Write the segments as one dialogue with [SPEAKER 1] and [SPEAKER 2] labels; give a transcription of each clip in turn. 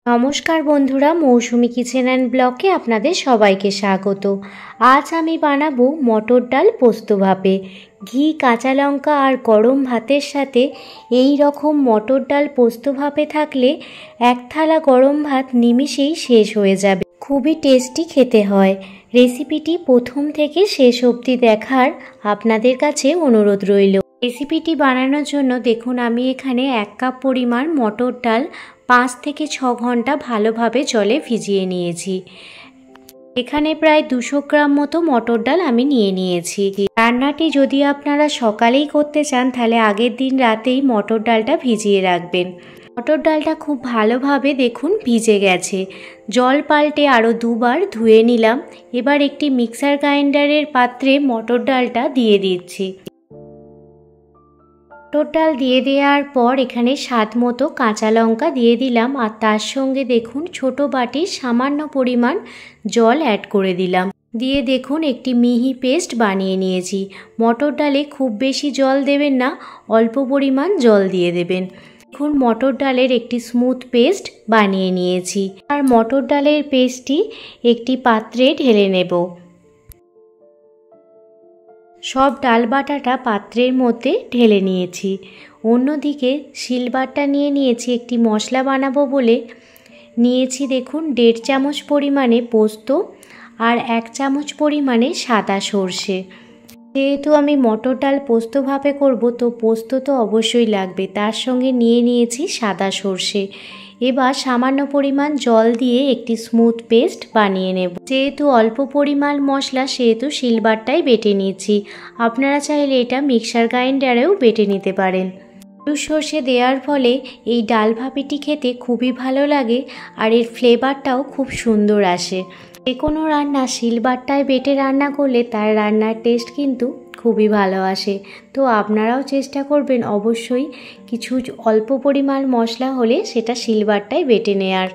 [SPEAKER 1] নমস্কার বন্ধুরা, মৌসুমি kitchen and ব্লগে আপনাদের সবাইকে স্বাগত। আজ আমি বানাবো মটর ডাল পোস্ত ভাপে। ঘি, কাঁচা লঙ্কা আর গরম ভাতের সাথে এই রকম মটর ডাল পোস্ত ভাপে থাকলে এক থালা গরম ভাত নিমিষেই শেষ হয়ে যাবে। খুবই টেস্টি খেতে হয়। রেসিপিটি প্রথম থেকে শেষ অবধি দেখার আপনাদের কাছে অনুরোধ রইল। রেসিপিটি বানানোর জন্য দেখুন, আমি এখানে 1 কাপ পরিমাণ মটর ডাল 5 থেকে 6 ঘন্টা ভালোভাবে জলে ভিজিয়ে নিয়েছি। এখানে প্রায় 200 গ্রাম মতো মটর ডাল আমি নিয়ে নিয়েছি। রান্নাটি যদি আপনারা সকালেই করতে চান তাহলে আগের দিন রাতেই মটর ডালটা ভিজিয়ে রাখবেন। মটর ডালটা খুব ভালোভাবে দেখুন ভিজে গেছে। জল পাল্টে আরও 2 বার ধুয়ে নিলাম। এবার একটি মিক্সার গ্রাইন্ডারের পাত্রে মটর ডালটা দিয়ে দিচ্ছি। মটর ডাল দিয়ে দেওয়ার পর এখানে স্বাদ মতো কাঁচা লঙ্কা দিয়ে দিলাম, আর তার সঙ্গে দেখুন ছোট বাটির সামান্য পরিমাণ জল অ্যাড করে দিলাম। দিয়ে দেখুন একটি মিহি পেস্ট বানিয়ে নিয়েছি। মটর ডালে খুব বেশি জল দেবেন না, অল্প পরিমাণ জল দিয়ে দেবেন। দেখুন মটর ডালের একটি স্মুথ পেস্ট বানিয়ে নিয়েছি। আর মটর ডালের পেস্টটি একটি পাত্রে ঢেলে নেব। সব ডাল বাটাটা পাত্রের মধ্যে ঢেলে নিয়েছি। অন্যদিকে শিলবাটা নিয়ে নিয়েছি। একটি মশলা বানাবো বলে নিয়েছি দেখুন 1.5 চামচ পরিমাণে পোস্ত আর 1 চামচ পরিমাণে সাদা সর্ষে। যেহেতু আমি মটর ডাল পোস্ত ভাপে করব, তো পোস্ত তো অবশ্যই লাগবে। তার সঙ্গে নিয়ে নিয়েছি সাদা সর্ষে। এবার সামান্য পরিমাণ জল দিয়ে একটি স্মুথ পেস্ট বানিয়ে নেব। যেহেতু অল্প পরিমাণ মশলা, সেহেতু শিলবাটায় বেটে নিয়েছি। আপনারা চাইলে এটা মিক্সার গ্রাইন্ডারেও বেটে নিতে পারেন। হলুদ সর্ষে দেওয়ার ফলে এই ডাল ভাপিটি খেতে খুবই ভালো লাগে, আর এর ফ্লেভারটাও খুব সুন্দর আসে। যে কোনো রান্না শিলবাটায় বেটে রান্না করলে তার রান্নার টেস্ট কিন্তু খুবই ভালো আসে। তো আপনারাও চেষ্টা করবেন অবশ্যই কিছু অল্প পরিমাণ মশলা হলে সেটা শিলবাটায় বেটে নেয়ার।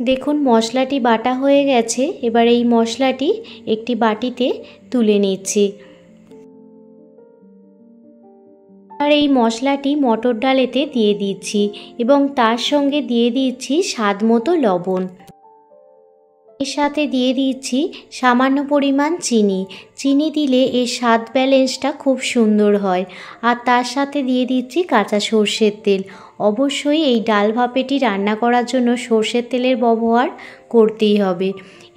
[SPEAKER 1] দেখুন মশলাটি বাটা হয়ে গেছে। এবার এই মশলাটি একটি বাটিতে তুলে নিচ্ছি। আর এই মশলাটি মটর ডালেতে দিয়ে দিচ্ছি এবং তার সঙ্গে দিয়ে দিচ্ছি স্বাদ মতো লবণ। এর সাথে দিয়ে দিচ্ছি সামান্য পরিমাণ চিনি। চিনি দিলে এর স্বাদ ব্যালেন্সটা খুব সুন্দর হয়। আর তার সাথে দিয়ে দিচ্ছি কাঁচা সর্ষের তেল। অবশ্যই এই ডাল ভাপেটি রান্না করার জন্য সর্ষের তেলের ব্যবহার করতেই হবে।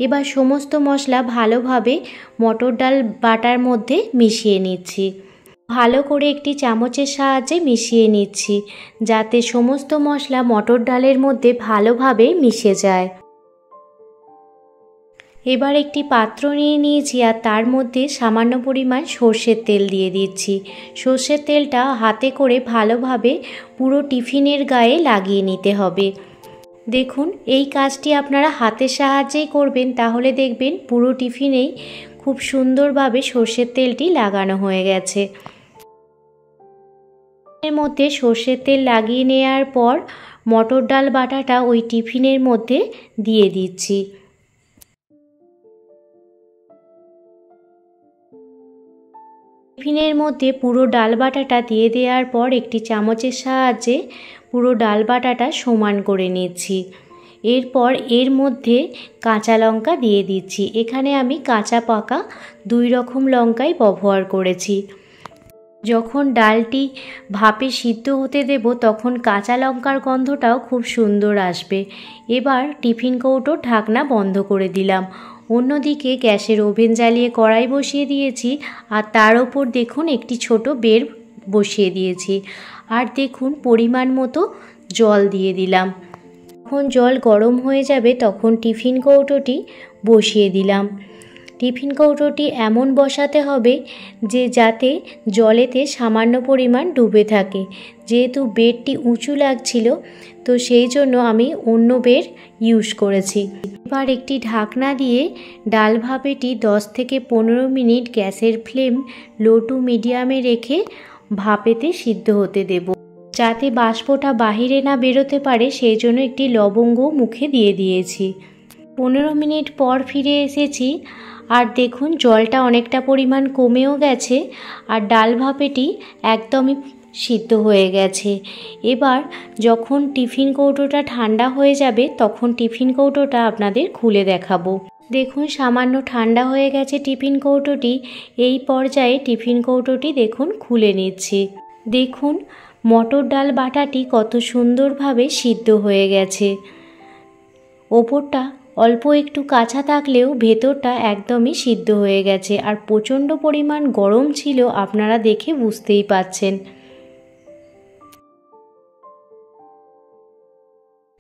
[SPEAKER 1] এবার সমস্ত মশলা ভালোভাবে মটর ডাল বাটার মধ্যে মিশিয়ে নিচ্ছি। ভালো করে একটি চামচের সাহায্যে মিশিয়ে নিচ্ছি, যাতে সমস্ত মশলা মটর ডালের মধ্যে ভালোভাবে মিশে যায়। এবার একটি পাত্র নিয়ে নিয়েছি আর তার মধ্যে সামান্য পরিমাণ সর্ষের তেল দিয়ে দিচ্ছি। সর্ষের তেলটা হাতে করে ভালোভাবে পুরো টিফিনের গায়ে লাগিয়ে নিতে হবে। দেখুন এই কাজটি আপনারা হাতের সাহায্যেই করবেন, তাহলে দেখবেন পুরো টিফিনেই খুব সুন্দরভাবে সর্ষের তেলটি লাগানো হয়ে গেছে। এর মধ্যে সর্ষের তেল লাগিয়ে নেওয়ার পর মটর ডাল বাটাটা ওই টিফিনের মধ্যে দিয়ে দিচ্ছি। টিফিনের মধ্যে পুরো ডাল বাটাটা দিয়ে দেওয়ার পর একটি চামচের সাহায্যে পুরো ডাল বাটাটা সমান করে নিচ্ছি। এরপর এর মধ্যে কাঁচা লঙ্কা দিয়ে দিচ্ছি। এখানে আমি কাঁচা পাকা 2 রকম লঙ্কাই ব্যবহার করেছি। যখন ডালটি ভাপে সিদ্ধ হতে দেব তখন কাঁচা লঙ্কার গন্ধটাও খুব সুন্দর আসবে। এবার টিফিন কৌটোর ঢাকনা বন্ধ করে দিলাম। অন্যদিকে গ্যাসের ওভেন জ্বালিয়ে কড়াই বসিয়ে দিয়েছি, আর তার ওপর দেখুন একটি ছোট বের বসিয়ে দিয়েছি। আর দেখুন পরিমাণ মতো জল দিয়ে দিলাম। যখন জল গরম হয়ে যাবে তখন টিফিন কৌটোটি বসিয়ে দিলাম। টিফিন কৌটোটি এমন বসাতে হবে যে যাতে জলেতে সামান্য পরিমাণ ডুবে থাকে। যেহেতু বেডটি উঁচু লাগছিল, তো সেই জন্য আমি অন্য বেড ইউজ করেছি। এবার একটি ঢাকনা দিয়ে ডাল ভাপেটি 10 থেকে 15 মিনিট গ্যাসের ফ্লেম লো টু মিডিয়ামে রেখে ভাপেতে সিদ্ধ হতে দেব। যাতে বাষ্পটা বাহিরে না বেরোতে পারে সেই জন্য একটি লবঙ্গ মুখে দিয়ে দিয়েছি। 15 মিনিট পর ফিরে এসেছি, আর দেখুন জলটা অনেকটা পরিমাণ কমেও গেছে, আর ডাল ভাপেটি একদমই সিদ্ধ হয়ে গেছে। এবার যখন টিফিন কৌটোটা ঠান্ডা হয়ে যাবে তখন টিফিন কৌটোটা আপনাদের খুলে দেখাবো। দেখুন সামান্য ঠান্ডা হয়ে গেছে টিফিন কৌটোটি। এই পর্যায়ে টিফিন কৌটোটি দেখুন খুলে নিচ্ছি। দেখুন মটর ডাল বাটাটি কত সুন্দরভাবে সিদ্ধ হয়ে গেছে। ওপরটা অল্প একটু কাঁচা থাকলেও ভেতরটা একদমই সিদ্ধ হয়ে গেছে, আর প্রচণ্ড পরিমাণ গরম ছিল, আপনারা দেখে বুঝতেই পাচ্ছেন।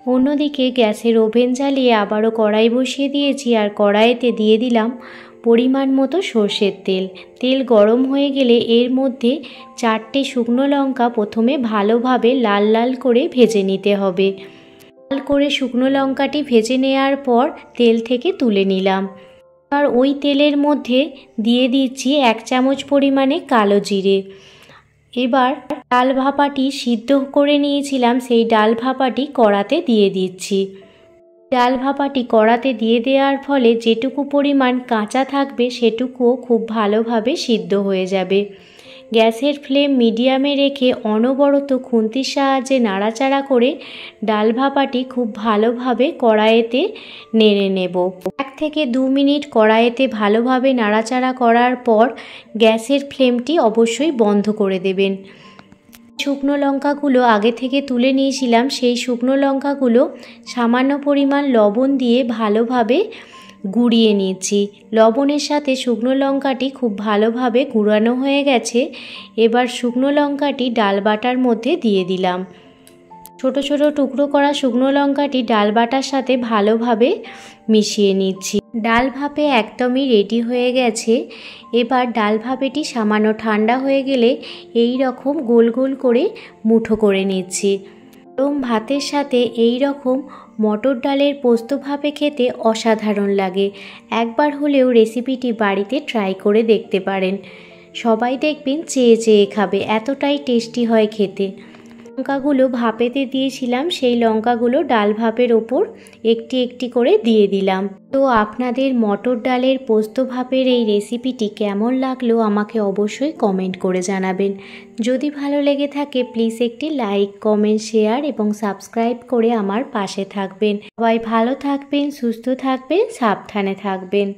[SPEAKER 1] অন্যদিকে গ্যাসের ওভেন জ্বালিয়ে আবারও কড়াই বসিয়ে দিয়েছি, আর কড়াইতে দিয়ে দিলাম পরিমাণ মতো সর্ষের তেল। তেল গরম হয়ে গেলে এর মধ্যে 4টে শুকনো লঙ্কা প্রথমে ভালোভাবে লাল লাল করে ভেজে নিতে হবে। লাল করে শুকনো লঙ্কাটি ভেজে নেওয়ার পর তেল থেকে তুলে নিলাম। আর ওই তেলের মধ্যে দিয়ে দিচ্ছি 1 চামচ পরিমাণে কালো জিরে। এবার ডাল ভাপাটি সিদ্ধ করে নিয়েছিলাম, সেই ডাল ভাপাটি কড়াতে দিয়ে দিচ্ছি। ডাল ভাপাটি কড়াতে দিয়ে দেওয়ার ফলে যেটুকু পরিমাণ কাঁচা থাকবে সেটুকুও খুব ভালোভাবে সিদ্ধ হয়ে যাবে। গ্যাসের ফ্লেম মিডিয়ামে রেখে অনবরত খুন্তির সাহায্যে নাড়াচাড়া করে ডাল ভাপাটি খুব ভালোভাবে কড়াইতে নেড়ে নেব। 1 থেকে 2 মিনিট কড়াইতে ভালোভাবে নাড়াচাড়া করার পর গ্যাসের ফ্লেমটি অবশ্যই বন্ধ করে দেবেন। শুকনো লঙ্কাগুলো আগে থেকে তুলে নিয়েছিলাম, সেই শুকনো লঙ্কাগুলো সামান্য পরিমাণ লবণ দিয়ে ভালোভাবে গুঁড়িয়ে নিয়েছি। লবণের সাথে শুকনো লঙ্কাটি খুব ভালোভাবে গুঁড়ানো হয়ে গেছে। এবার শুকনো লঙ্কাটি ডাল বাটার মধ্যে দিয়ে দিলাম। ছোট ছোট টুকরো করা শুকনো লঙ্কাটি ডাল বাটার সাথে ভালোভাবে মিশিয়ে নিচ্ছি। ডাল ভাপে একদমই রেডি হয়ে গেছে। এবার ডাল ভাপেটি সামান্য ঠান্ডা হয়ে গেলে এই রকম গোল গোল করে মুঠো করে নিচ্ছি। গরম ভাতের সাথে এই রকম মটর ডালের পোস্ত ভাপে খেতে অসাধারণ লাগে। একবার হলেও রেসিপিটি বাড়িতে ট্রাই করে দেখতে পারেন। সবাই দেখবেন চেয়ে চেয়ে খাবে, এতটাই টেস্টি হয় খেতে। লঙ্কাগুলো ভাপেতে দিয়েছিলাম, সেই লঙ্কাগুলো ডাল ভাপের ওপর একটি একটি করে দিয়ে দিলাম। তো আপনাদের মটর ডালের পোস্ত ভাপের এই রেসিপিটি কেমন লাগলো আমাকে অবশ্যই কমেন্ট করে জানাবেন। যদি ভালো লেগে থাকে প্লিজ একটি লাইক, কমেন্ট, শেয়ার এবং সাবস্ক্রাইব করে আমার পাশে থাকবেন। সবাই ভালো থাকবেন, সুস্থ থাকবেন, সাবধানে থাকবেন।